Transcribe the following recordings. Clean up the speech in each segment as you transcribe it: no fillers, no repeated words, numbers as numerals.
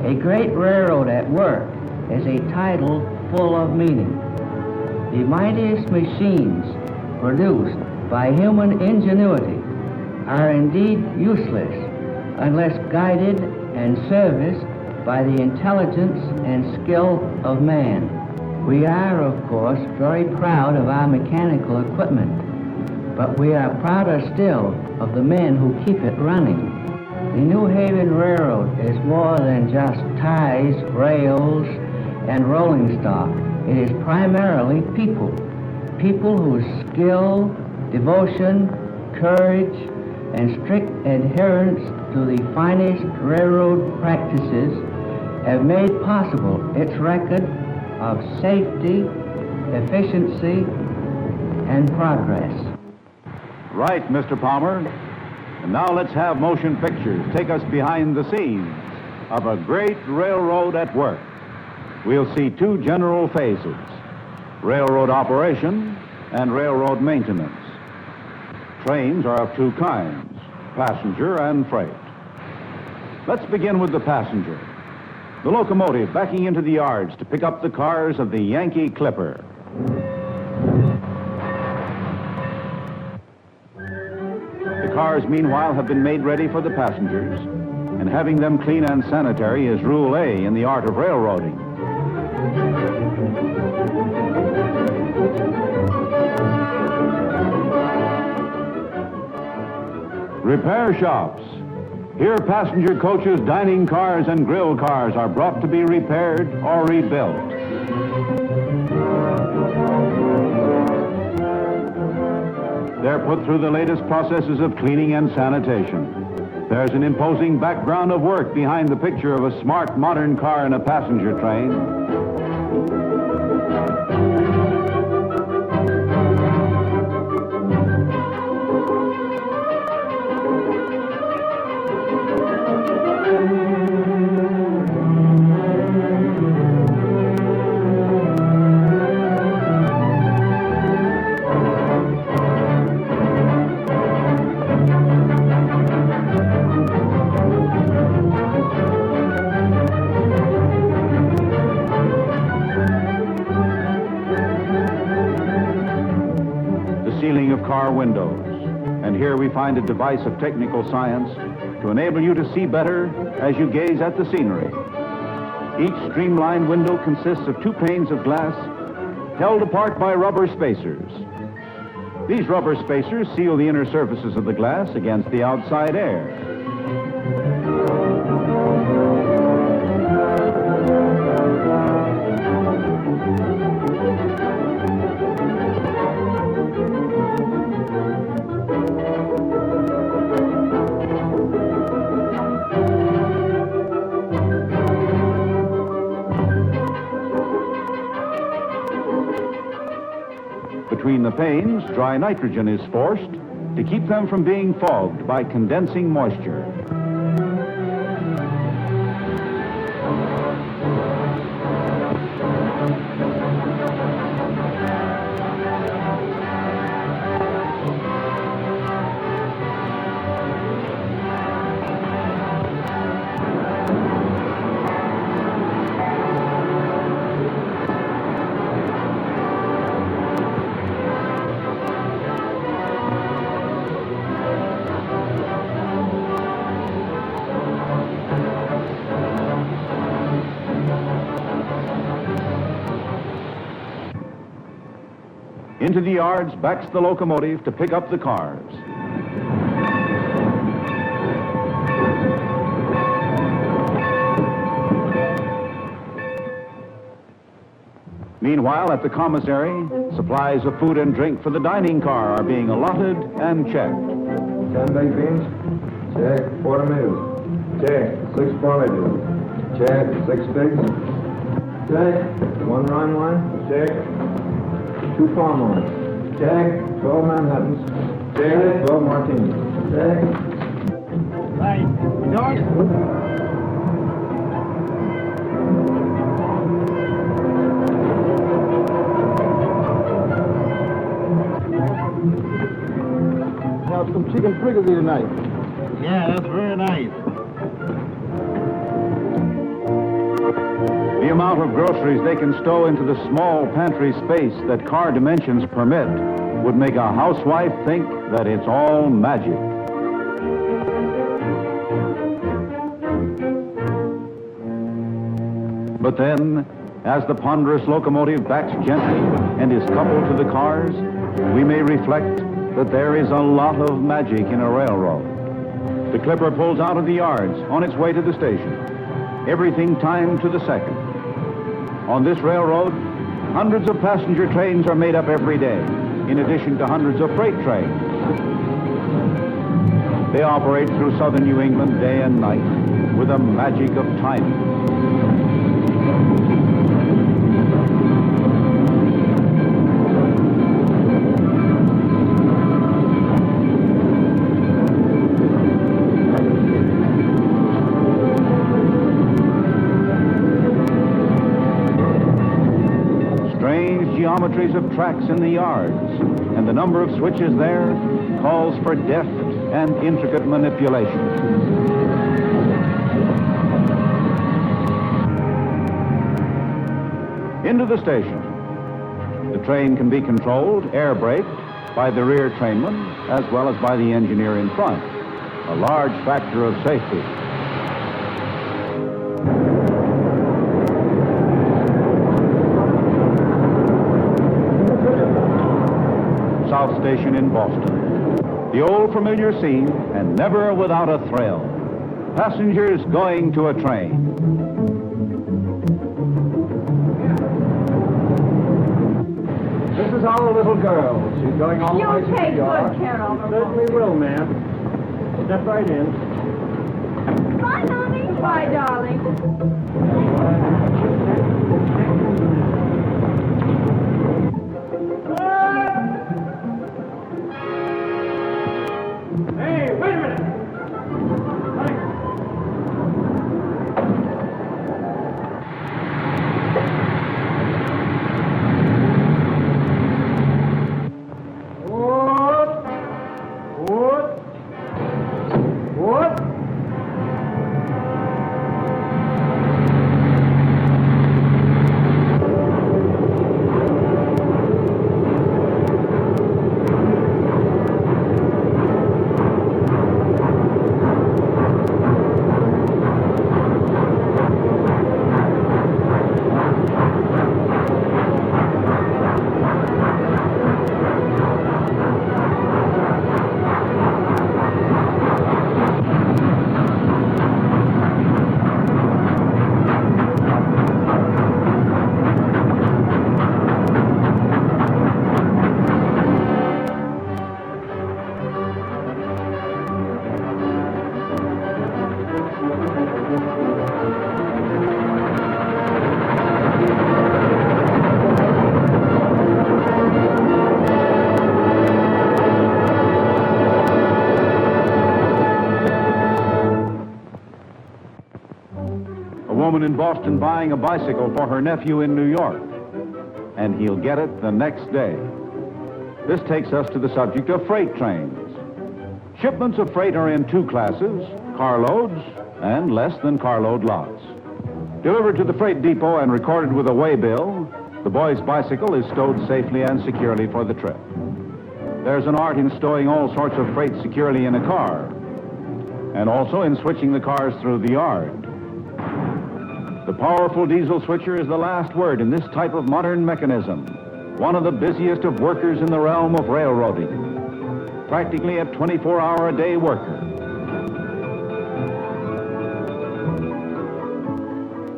A great railroad at work is a title full of meaning. The mightiest machines produced by human ingenuity are indeed useless unless guided and serviced by the intelligence and skill of man. We are, of course, very proud of our mechanical equipment, but we are prouder still of the men who keep it running. The New Haven Railroad is more than just ties, rails, and rolling stock. It is primarily people. People whose skill, devotion, courage, and strict adherence to the finest railroad practices have made possible its record of safety, efficiency, and progress. Right, Mr. Palmer. And now let's have motion pictures take us behind the scenes of a great railroad at work. We'll see two general phases: railroad operation and railroad maintenance. Trains are of two kinds, passenger and freight. Let's begin with the passenger. The locomotive backing into the yards to pick up the cars of the Yankee Clipper. The cars, meanwhile, have been made ready for the passengers, and having them clean and sanitary is Rule A in the art of railroading. Repair shops. Here, passenger coaches, dining cars, and grill cars are brought to be repaired or rebuilt. They're put through the latest processes of cleaning and sanitation. There's an imposing background of work behind the picture of a smart, modern car in a passenger train. Car windows. And here we find a device of technical science to enable you to see better as you gaze at the scenery. Each streamlined window consists of two panes of glass held apart by rubber spacers. These rubber spacers seal the inner surfaces of the glass against the outside air. Between the panes, dry nitrogen is forced to keep them from being fogged by condensing moisture. Into the yards backs the locomotive to pick up the cars. Meanwhile, at the commissary, supplies of food and drink for the dining car are being allotted and checked. 10 baked beans? Check. 4 tomatoes? Check. 6 porridges? Check. 6 figs? Check. 1 Rhine wine? Check. 2 palm wines? Check. 12 Manhattans? Check. 12 martinis? Check. Right. George? Have some chicken fricassee tonight. Yeah, that's very nice. The amount of groceries they can stow into the small pantry space that car dimensions permit would make a housewife think that it's all magic. But then, as the ponderous locomotive backs gently and is coupled to the cars, we may reflect that there is a lot of magic in a railroad. The clipper pulls out of the yards on its way to the station. Everything timed to the second. On this railroad, hundreds of passenger trains are made up every day, in addition to hundreds of freight trains. They operate through southern New England day and night with a magic of timing. Geometries of tracks in the yards, and the number of switches there calls for deft and intricate manipulation. Into the station. The train can be controlled, air braked, by the rear trainman as well as by the engineer in front, a large factor of safety. South Station in Boston. The old familiar scene, and never without a thrill. Passengers going to a train. This is our little girl. She's going all the way You to take New York. good care of her. Certainly will, ma'am. Step right in. Bye, Mommy. Bye, darling. Hey, wait a minute. What? Woman in Boston buying a bicycle for her nephew in New York, and he'll get it the next day. This takes us to the subject of freight trains. Shipments of freight are in two classes, carloads and less than carload lots. Delivered to the freight depot and recorded with a weighbill, the boy's bicycle is stowed safely and securely for the trip. There's an art in stowing all sorts of freight securely in a car, and also in switching the cars through the yard. The powerful diesel switcher is the last word in this type of modern mechanism, one of the busiest of workers in the realm of railroading, practically a 24-hour-a-day worker.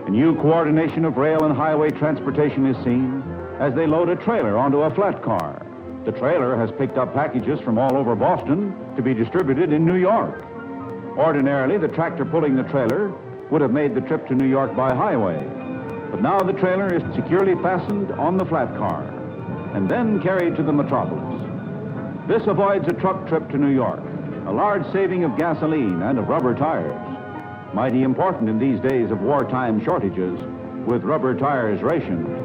A new coordination of rail and highway transportation is seen, as they load a trailer onto a flat car. The trailer has picked up packages from all over Boston to be distributed in New York. Ordinarily, the tractor pulling the trailer would have made the trip to New York by highway. But now the trailer is securely fastened on the flat car and then carried to the metropolis. This avoids a truck trip to New York, a large saving of gasoline and of rubber tires. Mighty important in these days of wartime shortages with rubber tires rationed.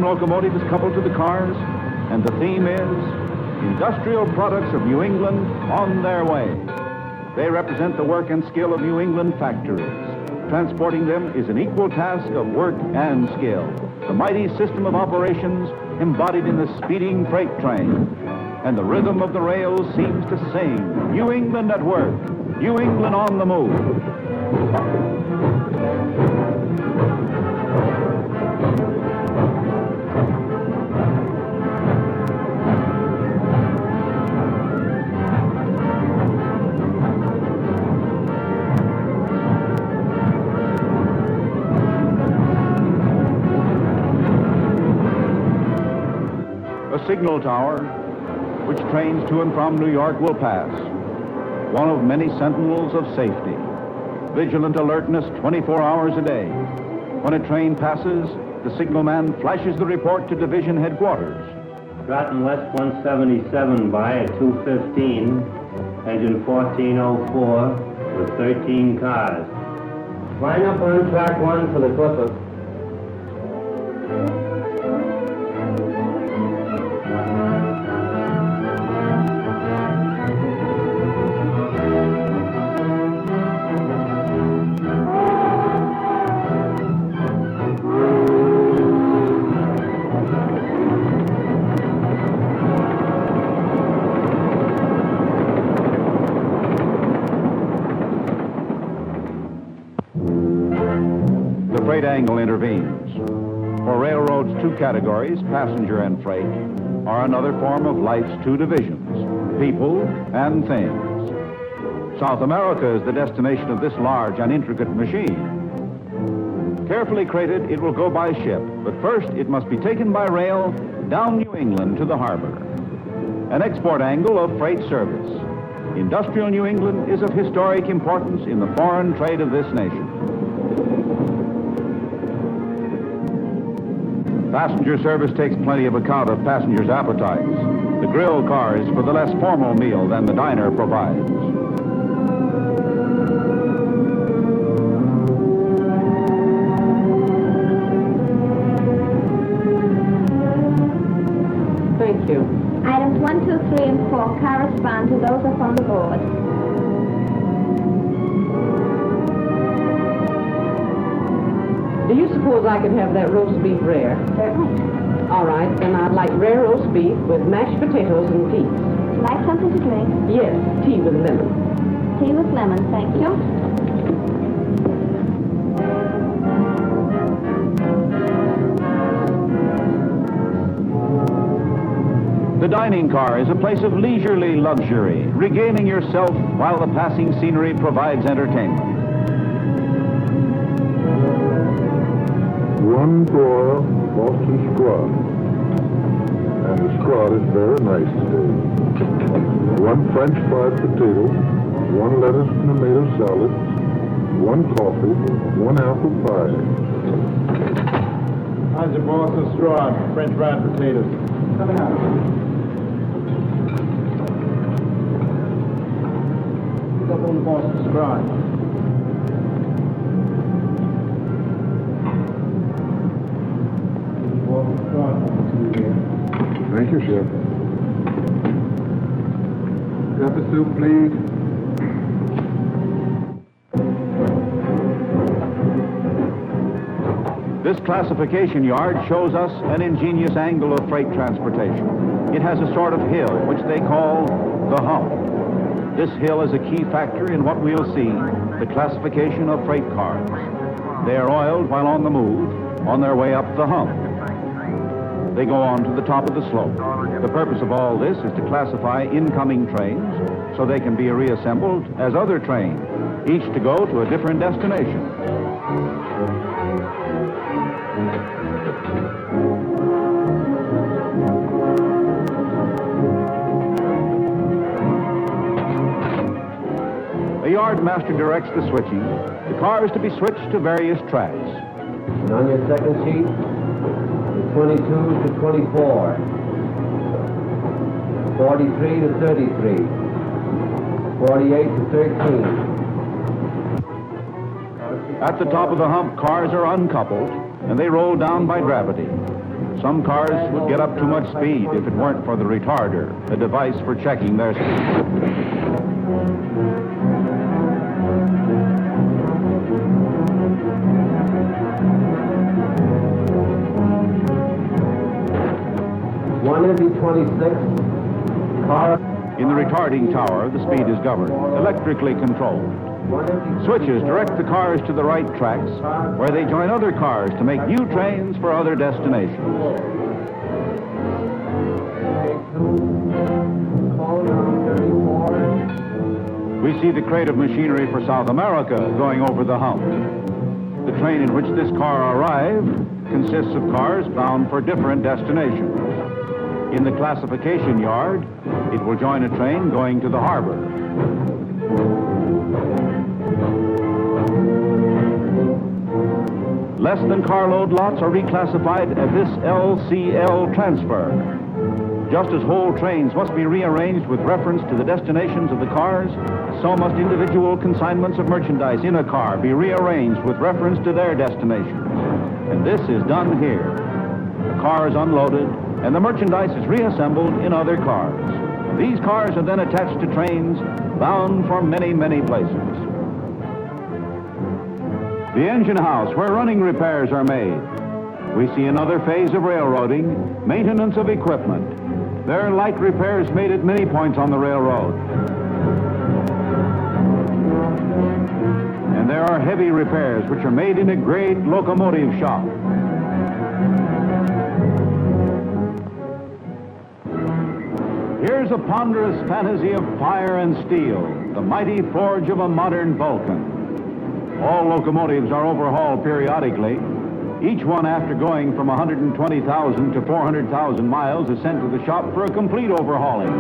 Locomotive is coupled to the cars, and the theme is Industrial Products of New England on their way. They represent the work and skill of New England factories. Transporting them is an equal task of work and skill. The mighty system of operations embodied in the speeding freight train. And the rhythm of the rails seems to sing, New England at work, New England on the move. Signal tower, which trains to and from New York will pass. One of many sentinels of safety. Vigilant alertness 24 hours a day. When a train passes, the signalman flashes the report to division headquarters. Groton West 177 by at 2:15, engine 1404 with 13 cars. Line up on track 1 for the Clipper. Angle intervenes. For railroad's two categories, passenger and freight, are another form of life's two divisions, people and things. South America is the destination of this large and intricate machine. Carefully crated, it will go by ship, but first it must be taken by rail down New England to the harbor. An export angle of freight service. Industrial New England is of historic importance in the foreign trade of this nation. Passenger service takes plenty of account of passengers' appetites. The grill car is for the less formal meal than the diner provides. Thank you. Items 1, 2, 3, and 4 correspond to those up on the board. Do you suppose I could have that roast beef rare? Certainly. All right, then I'd like rare roast beef with mashed potatoes and peas. Would you like something to drink? Yes, tea with lemon. Tea with lemon, thank you. The dining car is a place of leisurely luxury, regaling yourself while the passing scenery provides entertainment. One broil Boston scrod. And the scrod is very nice today. One French fried potato, one lettuce and tomato salad, one coffee, one apple pie. How's your Boston scrod, French fried potatoes? Coming out. Pick up on the Boston scrod. Thank you, Chef. Pepper soup, please. This classification yard shows us an ingenious angle of freight transportation. It has a sort of hill, which they call the hump. This hill is a key factor in what we'll see, the classification of freight cars. They are oiled while on the move, on their way up the hump. They go on to the top of the slope. The purpose of all this is to classify incoming trains so they can be reassembled as other trains, each to go to a different destination. The yard master directs the switching. The car is to be switched to various tracks. And on your second sheet, the 22 to 24, 43 to 33, 48 to 13. At the top of the hump, cars are uncoupled, and they roll down by gravity. Some cars would get up too much speed if it weren't for the retarder, a device for checking their speed. One every 26, car. In the retarding tower, the speed is governed, electrically controlled. Switches direct the cars to the right tracks, where they join other cars to make new trains for other destinations. We see the crate of machinery for South America going over the hump. The train in which this car arrived consists of cars bound for different destinations. In the classification yard, it will join a train going to the harbor. Less than carload lots are reclassified as this LCL transfer. Just as whole trains must be rearranged with reference to the destinations of the cars, so must individual consignments of merchandise in a car be rearranged with reference to their destinations. And this is done here. The car is unloaded, and the merchandise is reassembled in other cars. These cars are then attached to trains bound for many, many places. The engine house, where running repairs are made. We see another phase of railroading, maintenance of equipment. There are light repairs made at many points on the railroad. And there are heavy repairs which are made in a great locomotive shop. Here's a ponderous fantasy of fire and steel, the mighty forge of a modern Vulcan. All locomotives are overhauled periodically. Each one, after going from 120,000 to 400,000 miles, is sent to the shop for a complete overhauling.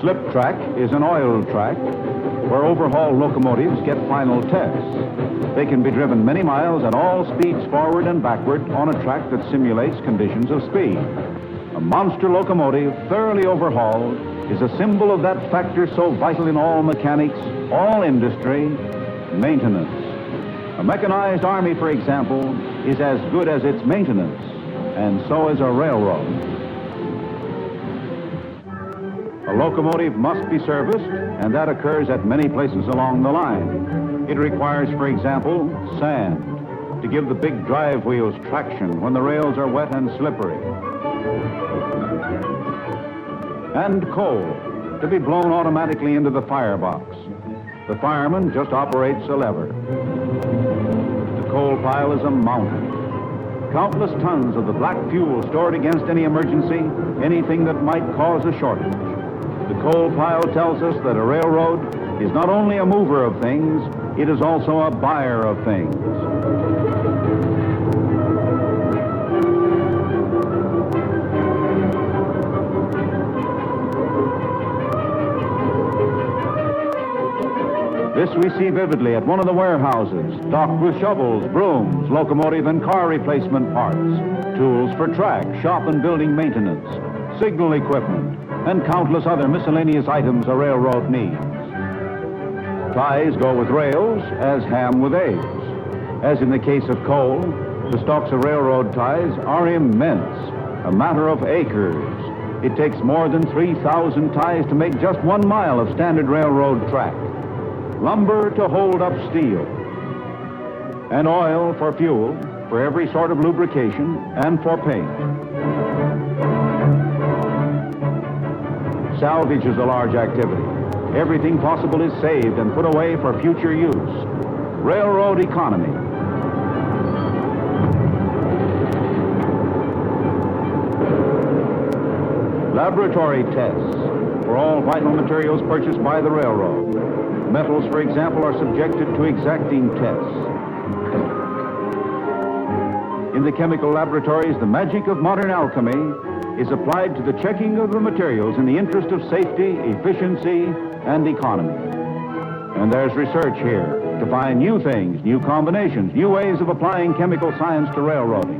slip track is an oil track where overhauled locomotives get final tests. They can be driven many miles at all speeds forward and backward on a track that simulates conditions of speed. A monster locomotive, thoroughly overhauled, is a symbol of that factor so vital in all mechanics, all industry, maintenance. A mechanized army, for example, is as good as its maintenance, and so is a railroad. A locomotive must be serviced, and that occurs at many places along the line. It requires, for example, sand to give the big drive wheels traction when the rails are wet and slippery. And coal to be blown automatically into the firebox. The fireman just operates a lever. The coal pile is a mountain. Countless tons of the black fuel stored against any emergency, anything that might cause a shortage. The coal pile tells us that a railroad is not only a mover of things, it is also a buyer of things. This we see vividly at one of the warehouses, stocked with shovels, brooms, locomotive and car replacement parts, tools for track, shop and building maintenance, signal equipment, and countless other miscellaneous items a railroad needs. Ties go with rails as ham with eggs. As in the case of coal, the stocks of railroad ties are immense, a matter of acres. It takes more than 3,000 ties to make just 1 mile of standard railroad track. Lumber to hold up steel, and oil for fuel, for every sort of lubrication, and for paint. Salvage is a large activity. Everything possible is saved and put away for future use. Railroad economy. Laboratory tests for all vital materials purchased by the railroad. Metals, for example, are subjected to exacting tests. In the chemical laboratories, the magic of modern alchemy is applied to the checking of the materials in the interest of safety, efficiency, and economy. And there's research here to find new things, new combinations, new ways of applying chemical science to railroading.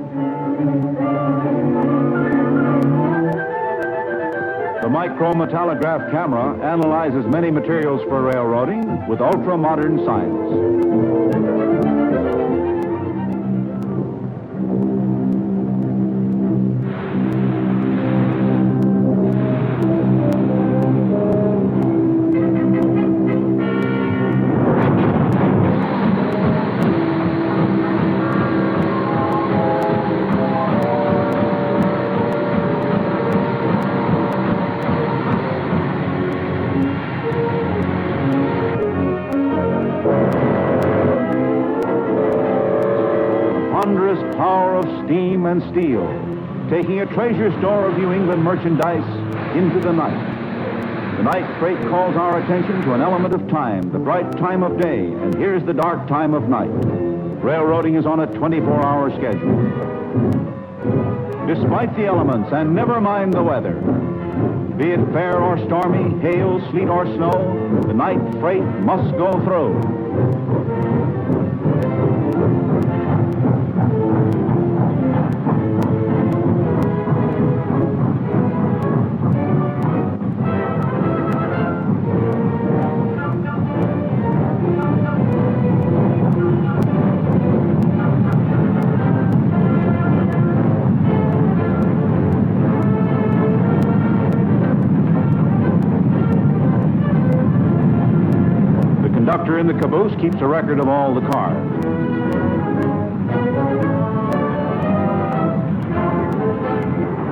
The micrometallograph camera analyzes many materials for railroading with ultra-modern science. Power of steam and steel, taking a treasure store of New England merchandise into the night. The night freight calls our attention to an element of time, the bright time of day, and here's the dark time of night. Railroading is on a 24-hour schedule. Despite the elements, and never mind the weather, be it fair or stormy, hail, sleet or snow, the night freight must go through. The conductor in the caboose keeps a record of all the cars.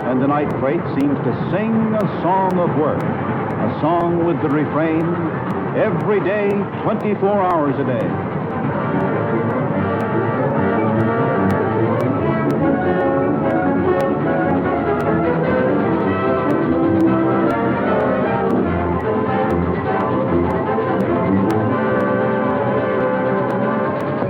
And the night freight seems to sing a song of work, a song with the refrain, every day, 24 hours a day.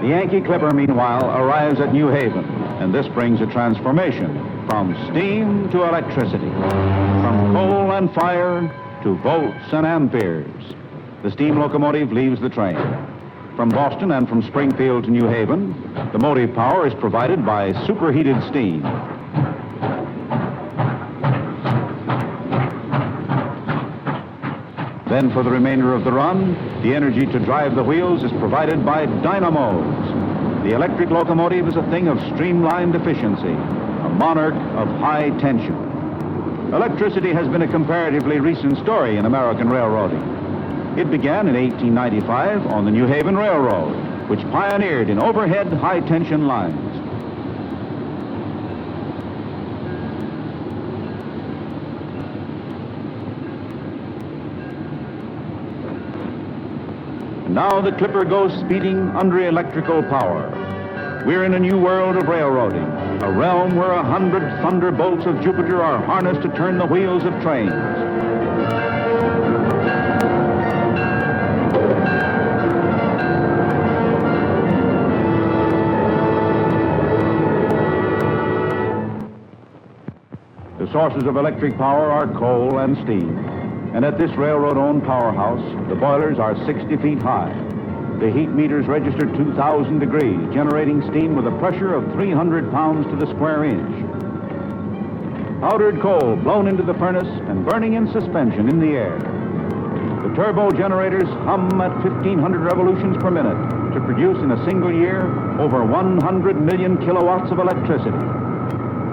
The Yankee Clipper, meanwhile, arrives at New Haven, and this brings a transformation from steam to electricity, from coal and fire to volts and amperes. The steam locomotive leaves the train. From Boston and from Springfield to New Haven, the motive power is provided by superheated steam. Then for the remainder of the run, the energy to drive the wheels is provided by dynamos. The electric locomotive is a thing of streamlined efficiency, a monarch of high tension. Electricity has been a comparatively recent story in American railroading. It began in 1895 on the New Haven Railroad, which pioneered in overhead high-tension lines. And now the Clipper goes speeding under electrical power. We're in a new world of railroading, a realm where 100 thunderbolts of Jupiter are harnessed to turn the wheels of trains. The sources of electric power are coal and steam. And at this railroad-owned powerhouse, the boilers are 60 feet high. The heat meters register 2,000 degrees, generating steam with a pressure of 300 pounds to the square inch. Powdered coal blown into the furnace and burning in suspension in the air. The turbo generators hum at 1,500 revolutions per minute to produce in a single year over 100 million kilowatts of electricity.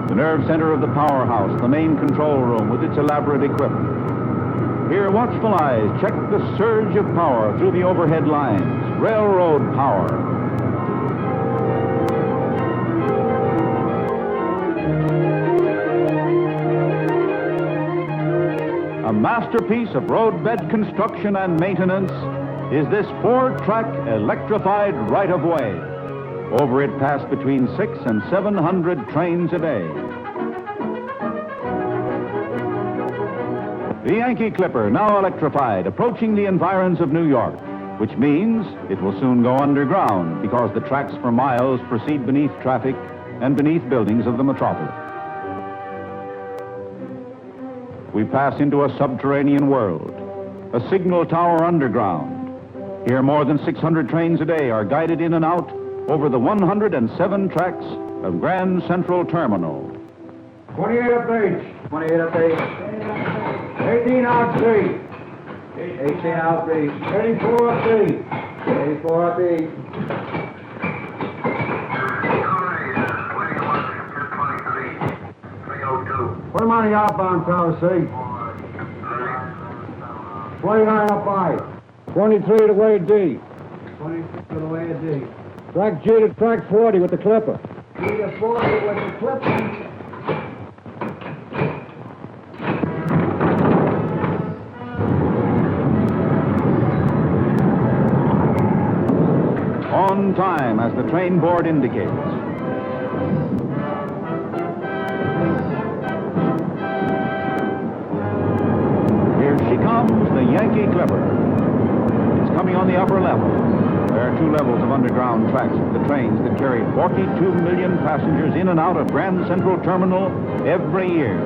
The nerve center of the powerhouse, the main control room with its elaborate equipment. Here, watchful eyes check the surge of power through the overhead lines. Railroad power. A masterpiece of roadbed construction and maintenance is this 4-track electrified right-of-way. Over it pass between 600 and 700 trains a day. The Yankee Clipper, now electrified, approaching the environs of New York, which means it will soon go underground because the tracks for miles proceed beneath traffic and beneath buildings of the metropolis. We pass into a subterranean world, a signal tower underground. Here more than 600 trains a day are guided in and out over the 107 tracks of Grand Central Terminal. 28 up H. 28 up H. 18 out C. 18 out B. 34 up C. 34 up E. Put him on the outbound tower, C. 29 up I. 23 to the way D. 23 to the way of D. Track G to track 40 with the Clipper. G to 40 with the Clipper. On time, as the train board indicates. Here she comes, the Yankee Clipper. It's coming on the upper level. There are 2 levels of underground tracks for the trains that carry 42 million passengers in and out of Grand Central Terminal every year.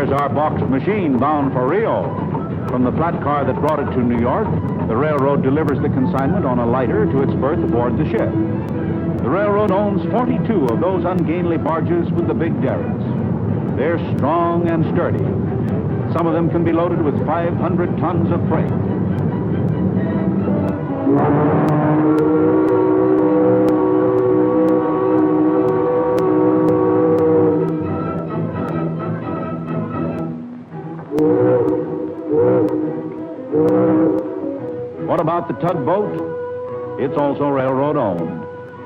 Our boxed machine bound for Rio. From the flat car that brought it to New York, the railroad delivers the consignment on a lighter to its berth aboard the ship. The railroad owns 42 of those ungainly barges with the big derricks. They're strong and sturdy. Some of them can be loaded with 500 tons of freight. What about the tugboat? It's also railroad owned.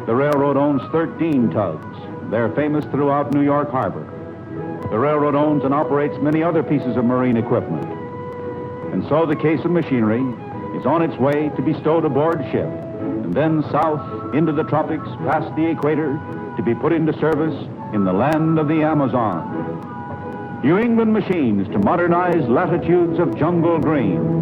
The railroad owns 13 tugs. They're famous throughout New York Harbor. The railroad owns and operates many other pieces of marine equipment. And so the case of machinery, is on its way to be stowed aboard ship, and then south into the tropics, past the equator, to be put into service in the land of the Amazon. New England machines to modernize latitudes of jungle green.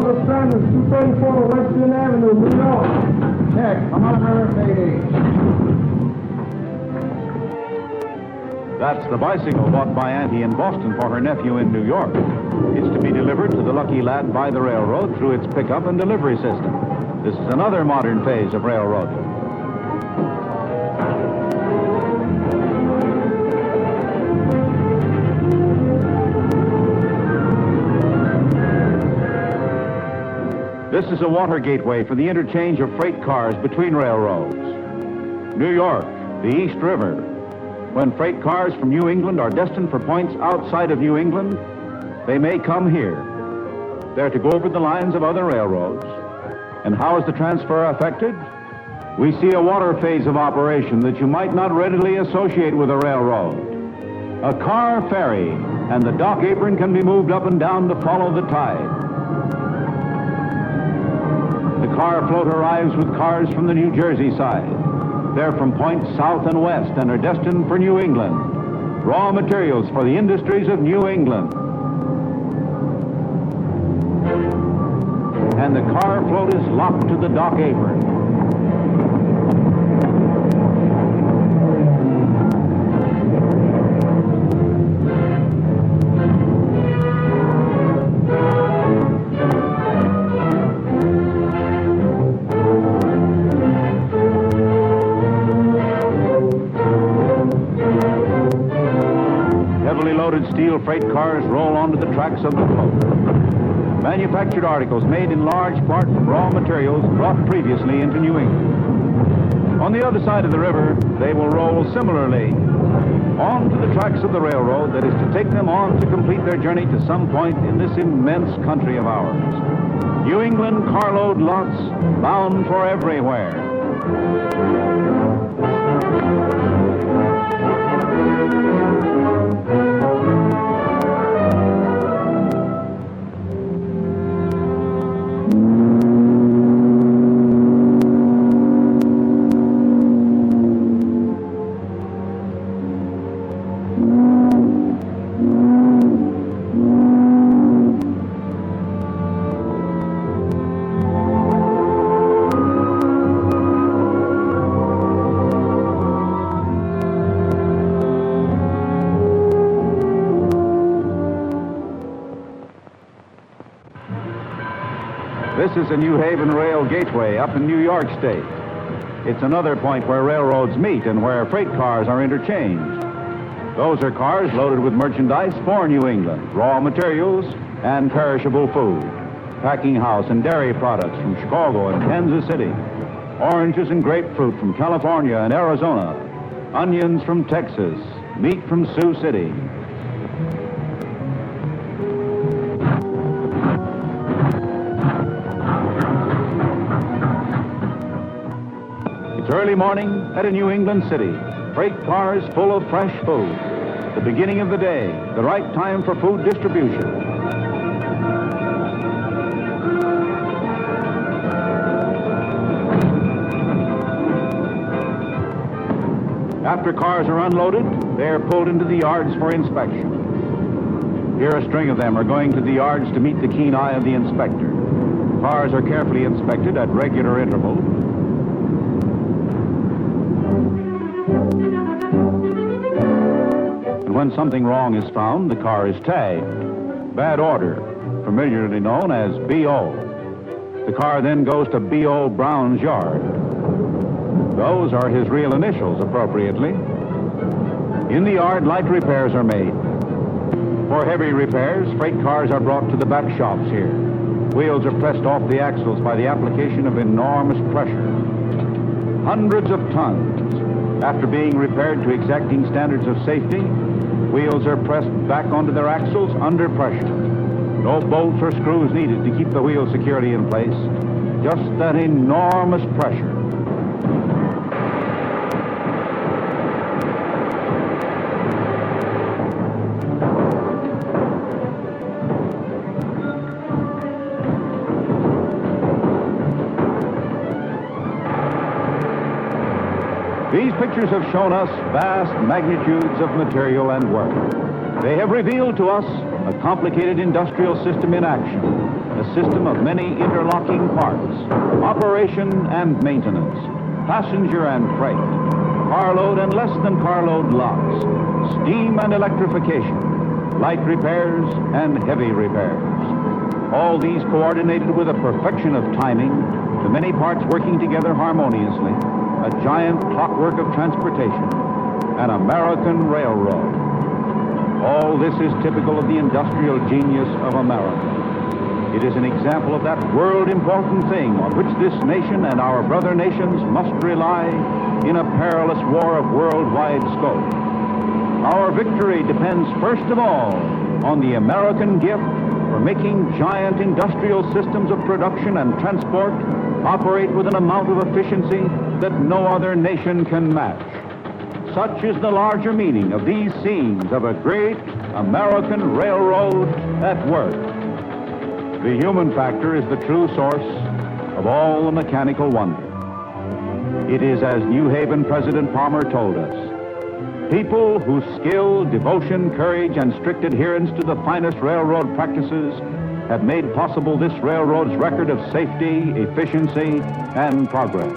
Douglas Sanders, 234 Western Avenue, New York. Check. Come on, That's the bicycle bought by Auntie in Boston for her nephew in New York. It's to be delivered to the lucky lad by the railroad through its pickup and delivery system. This is another modern phase of railroading. This is a water gateway for the interchange of freight cars between railroads. New York, the East River. When freight cars from New England are destined for points outside of New England, they may come here. They're to go over the lines of other railroads. And how is the transfer affected? We see a water phase of operation that you might not readily associate with a railroad. A car ferry, and the dock apron can be moved up and down to follow the tide. The car float arrives with cars from the New Jersey side. They're from points south and west and are destined for New England. Raw materials for the industries of New England. And the car float is locked to the dock apron. Steel freight cars roll onto the tracks of the float. Manufactured articles made in large part from raw materials brought previously into New England. On the other side of the river, they will roll similarly onto the tracks of the railroad that is to take them on to complete their journey to some point in this immense country of ours. New England carload lots bound for everywhere. This is the New Haven Rail Gateway up in New York State. It's another point where railroads meet and where freight cars are interchanged. Those are cars loaded with merchandise for New England, raw materials, and perishable food. Packing house and dairy products from Chicago and Kansas City. Oranges and grapefruit from California and Arizona. Onions from Texas. Meat from Sioux City. It's early morning at a New England city. Freight cars full of fresh food. The beginning of the day, the right time for food distribution. After cars are unloaded, they're pulled into the yards for inspection. Here a string of them are going to the yards to meet the keen eye of the inspector. Cars are carefully inspected at regular intervals. And when something wrong is found, the car is tagged. Bad order, familiarly known as B.O. The car then goes to B.O. Brown's yard. Those are his real initials, appropriately. In the yard, light repairs are made. For heavy repairs, freight cars are brought to the back shops here. Wheels are pressed off the axles by the application of enormous pressure. Hundreds of tons. After being repaired to exacting standards of safety, wheels are pressed back onto their axles under pressure. No bolts or screws needed to keep the wheel securely in place. Just that enormous pressure. These pictures have shown us vast magnitudes of material and work. They have revealed to us a complicated industrial system in action, a system of many interlocking parts, operation and maintenance, passenger and freight, carload and less than carload lots, steam and electrification, light repairs and heavy repairs. All these coordinated with a perfection of timing, the many parts working together harmoniously, a giant clockwork of transportation, an American railroad. All this is typical of the industrial genius of America. It is an example of that world-important thing on which this nation and our brother nations must rely in a perilous war of worldwide scope. Our victory depends first of all on the American gift for making giant industrial systems of production and transport operate with an amount of efficiency that no other nation can match. Such is the larger meaning of these scenes of a great American railroad at work. The human factor is the true source of all the mechanical wonder. It is as New Haven President Palmer told us, people whose skill, devotion, courage, and strict adherence to the finest railroad practices have made possible this railroad's record of safety, efficiency, and progress.